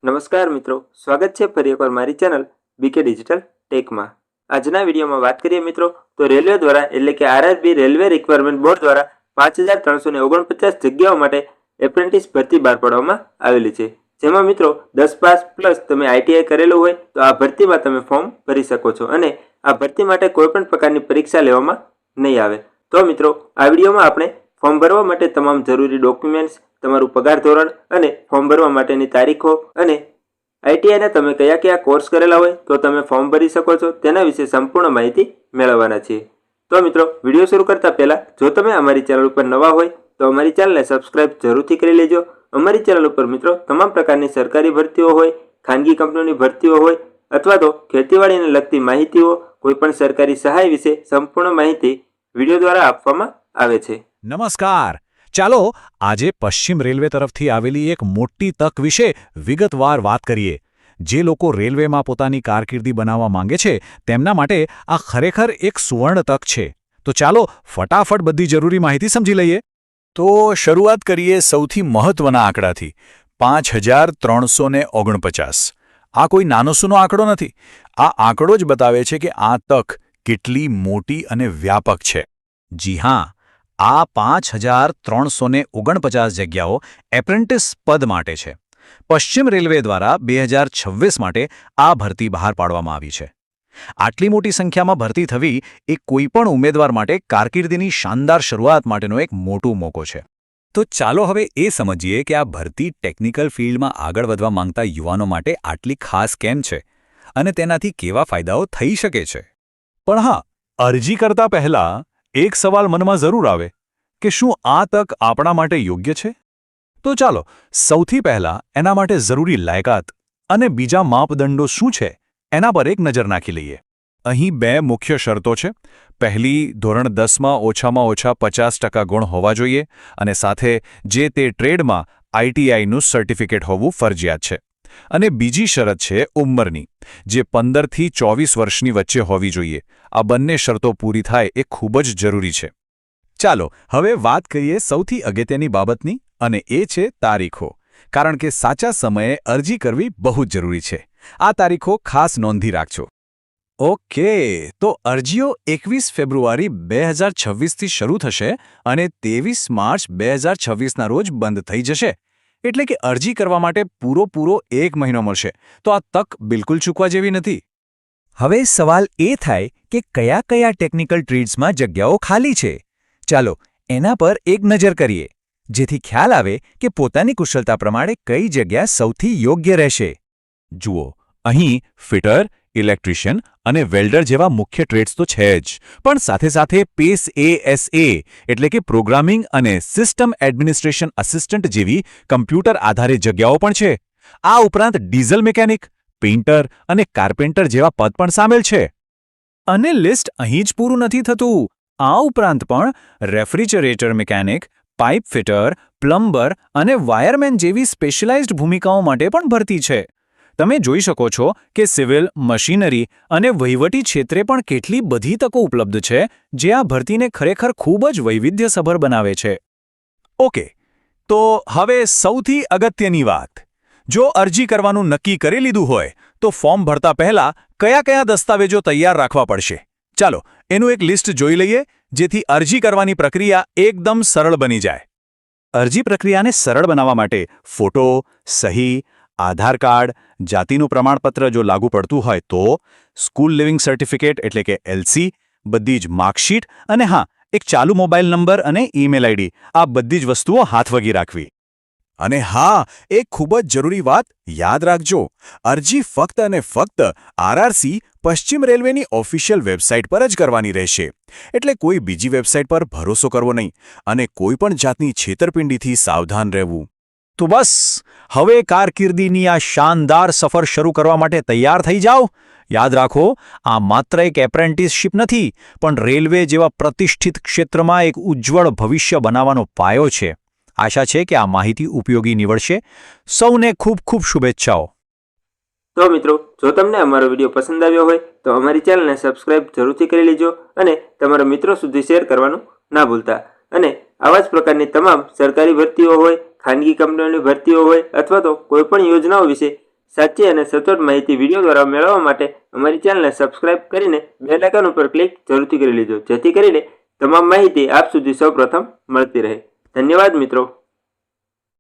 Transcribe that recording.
નમસ્કાર મિત્રો, સ્વાગત છે ફરી એકવાર મારી ચેનલ બીકે ડિજિટલ ટેકમાં। આજના વિડીયોમાં વાત કરીએ મિત્રો તો રેલવે દ્વારા એટલે કે આરઆરબી રેલવે રિક્વાયરમેન્ટ બોર્ડ દ્વારા 5349 જગ્યાઓ માટે એપ્રેન્ટિસ ભરતી બહાર પાડવામાં આવેલી છે। જેમાં મિત્રો 10 પાસ પ્લસ તમે આઈટીઆઈ કરેલું હોય તો આ ભરતીમાં તમે ફોર્મ ભરી શકો છો અને આ ભરતી માટે કોઈપણ પ્રકારની પરીક્ષા લેવામાં નહીં આવે। તો મિત્રો આ વિડીયોમાં આપણે ફોર્મ ભરવા માટે તમામ જરૂરી ડોક્યુમેન્ટ્સ, તમારું પગાર ધોરણ અને ફોર્મ ભરવા માટેની તારીખો અને આઈટીઆઈના તમે કયા કયા કોર્સ કરેલા હોય તો તમે ફોર્મ ભરી શકો છો તેના વિશે સંપૂર્ણ માહિતી મેળવવાના છીએ। તો મિત્રો વિડીયો શરૂ કરતા પહેલા જો તમે અમારી ચેનલ ઉપર નવા હોય તો અમારી ચેનલને સબસ્ક્રાઇબ જરૂરથી કરી લેજો। અમારી ચેનલ ઉપર મિત્રો તમામ પ્રકારની સરકારી ભરતીઓ હોય, ખાનગી કંપનીઓની ભરતીઓ હોય અથવા તો ખેતીવાડીને લગતી માહિતીઓ, કોઈપણ સરકારી સહાય વિશે સંપૂર્ણ માહિતી વિડીયો દ્વારા આપવામાં આવે છે। નમસ્કાર, ચાલો આજે પશ્ચિમ રેલવે તરફથી આવેલી એક મોટી તક વિશે વિગતવાર વાત કરીએ। જે લોકો રેલવેમાં પોતાની કારકિર્દી બનાવવા માંગે છે તેમના માટે આ ખરેખર એક સુવર્ણ તક છે। તો ચાલો ફટાફટ બધી જરૂરી માહિતી સમજી લઈએ। તો શરૂઆત કરીએ સૌથી મહત્વના આંકડાથી, 5349। આ કોઈ નાનો સૂનો આંકડો નથી। આ આંકડો જ બતાવે છે કે આ તક કેટલી મોટી અને વ્યાપક છે। જી હા, આ 5349 જગ્યાઓ એપ્રેન્ટિસ પદ માટે છે। પશ્ચિમ રેલવે દ્વારા 2026 માટે આ ભરતી બહાર પાડવામાં આવી છે। આટલી મોટી સંખ્યામાં ભરતી થવી એ કોઈપણ ઉમેદવાર માટે કારકિર્દીની શાનદાર શરૂઆત માટેનો એક મોટો મોકો છે। તો ચાલો હવે એ સમજીએ કે આ ભરતી ટેકનિકલ ફિલ્ડમાં આગળ વધવા માંગતા યુવાનો માટે આટલી ખાસ કેમ છે અને તેનાથી કેવા ફાયદાઓ થઈ શકે છે। પણ હા, અરજી કરતા પહેલા એક સવાલ મનમાં જરૂર આવે કે શું આ તક આપણા માટે યોગ્ય છે? તો ચાલો સૌથી પહેલા એના માટે જરૂરી લાયકાત અને બીજા માપદંડો શું છે એના પર એક નજર નાખી લઈએ। અહીં બે મુખ્ય શરતો છે। પહેલી, ધોરણ 10માં ઓછામાં ઓછા 50% ગુણ હોવા જોઈએ અને સાથે જે તે ટ્રેડમાં આઈટીઆઈનું સર્ટિફિકેટ હોવું ફરજિયાત છે। અને બીજી શરત છે ઉંમરની, જે 15 થી 24 વર્ષની વચ્ચે હોવી જોઈએ। આ બંને શરતો પૂરી થાય એ ખૂબ જ જરૂરી છે। ચાલો હવે વાત કરીએ સૌથી અગત્યની બાબતની, અને એ છે તારીખો, કારણ કે સાચા સમયે અરજી કરવી બહુ જ જરૂરી છે। આ તારીખો ખાસ નોંધી રાખજો। ઓકે, તો અરજીઓ 21 ફેબ્રુઆરી 2026થી શરૂ થશે અને 23 માર્ચ 2026ના રોજ બંધ થઈ જશે। એટલે કે અરજી કરવા માટે પૂરો 1 મહિનો મળશે। તો આ તક બિલકુલ ચૂકવા જેવી નથી। હવે સવાલ એ થાય કે કયા કયા ટેકનિકલ ટ્રેડ્સમાં જગ્યાઓ ખાલી છે? ચાલો એના પર એક નજર કરીએ, જેથી ખ્યાલ આવે કે પોતાની કુશળતા પ્રમાણે કઈ જગ્યા સૌથી યોગ્ય રહેશે। જુઓ, અહીં ફિટર, ઇલેક્ટ્રિશિયન અને વેલ્ડર જેવા મુખ્ય ટ્રેડ્સ તો છે જ, પણ સાથે સાથે PASA એટલે કે પ્રોગ્રામિંગ અને સિસ્ટમ એડમિનિસ્ટ્રેશન આસિસ્ટન્ટ જેવી કમ્પ્યુટર આધારિત જગ્યાઓ પણ છે। આ ઉપરાંત ડીઝલ મિકેનિક, પેઇન્ટર અને કાર્પેન્ટર જેવા પદ પણ સામેલ છે। અને લિસ્ટ અહીં જ પૂરું નથી થતું। આ ઉપરાંત પણ refrigerator mechanic, pipe fitter, plumber અને વાયરમેન જેવી સ્પેશિયલાઇઝ્ડ ભૂમિકાઓ માટે પણ ભરતી છે। તમે જોઈ શકો છો કે સિવિલ, મશીનરી અને વહીવટી ક્ષેત્રે પણ કેટલી બધી તકો ઉપલબ્ધ છે, જે આ ભરતીને ખરેખર ખૂબ જ વૈવિધ્યસભર બનાવે છે। ઓકે, તો હવે સૌથી અગત્યની વાત, જો અરજી કરવાનું નક્કી કરી લીધું હોય તો ફોર્મ ભરતા પહેલા કયા કયા દસ્તાવેજો તૈયાર રાખવા પડશે? ચાલો એનું એક લિસ્ટ જોઈ લઈએ, જેથી અરજી કરવાની પ્રક્રિયા એકદમ સરળ બની જાય। અરજી પ્રક્રિયાને સરળ બનાવવા માટે ફોટો, સહી, આધાર કાર્ડ, જાતિનું પ્રમાણપત્ર જો લાગુ પડતું હોય તો, સ્કૂલ લિવિંગ સર્ટિફિકેટ એટલે કે LC, બધી જ માર્કશીટ અને હા, એક ચાલુ મોબાઈલ નંબર અને ઈમેલ આઈડી, આ બધી જ વસ્તુઓ હાથવગી રાખવી। અને હા, એક ખૂબ જ જરૂરી વાત યાદ રાખજો, અરજી ફક્ત અને ફક્ત આરઆરસી પશ્ચિમ રેલવેની ઓફિશિયલ વેબસાઇટ પર જ કરવાની રહેશે। એટલે કોઈ બીજી વેબસાઇટ પર ભરોસો કરવો નહીં અને કોઈ પણ જાતની છેતરપિંડીથી સાવધાન રહેવું। તો બસ, હવે કારકિર્દીની આ શાનદાર સફર શરૂ કરવા માટે તૈયાર થઈ જાઓ। યાદ રાખો, આ માત્ર એક એપ્રેન્ટિસશીપ નથી, પણ રેલવે જેવા પ્રતિષ્ઠિત ક્ષેત્રમાં એક ઉજ્જવળ ભવિષ્ય બનાવવાનો પાયો છે। આશા છે કે આ માહિતી ઉપયોગી નીવડશે। સૌને ખૂબ ખૂબ શુભેચ્છાઓ। તો મિત્રો જો તમને અમારો વિડીયો પસંદ આવ્યો હોય તો અમારી ચેનલને સબસ્ક્રાઇબ જરૂરથી કરી લેજો અને તમારા મિત્રો સુધી શેર કરવાનું ના ભૂલતા। અને આવા જ પ્રકારની તમામ સરકારી ભરતીઓ હોય, ખાનગી કંપનીઓની ભરતીઓ હોય અથવા તો કોઈપણ યોજનાઓ વિશે સાચી અને સચોટ માહિતી વિડીયો દ્વારા મેળવવા માટે અમારી ચેનલને સબસ્ક્રાઇબ કરીને બેલ આઇકન ઉપર ક્લિક જરૂરથી કરી લેજો, જેથી કરીને તમામ માહિતી આપ સુધી સૌપ્રથમ મળતી રહે. ધન્યવાદ મિત્રો.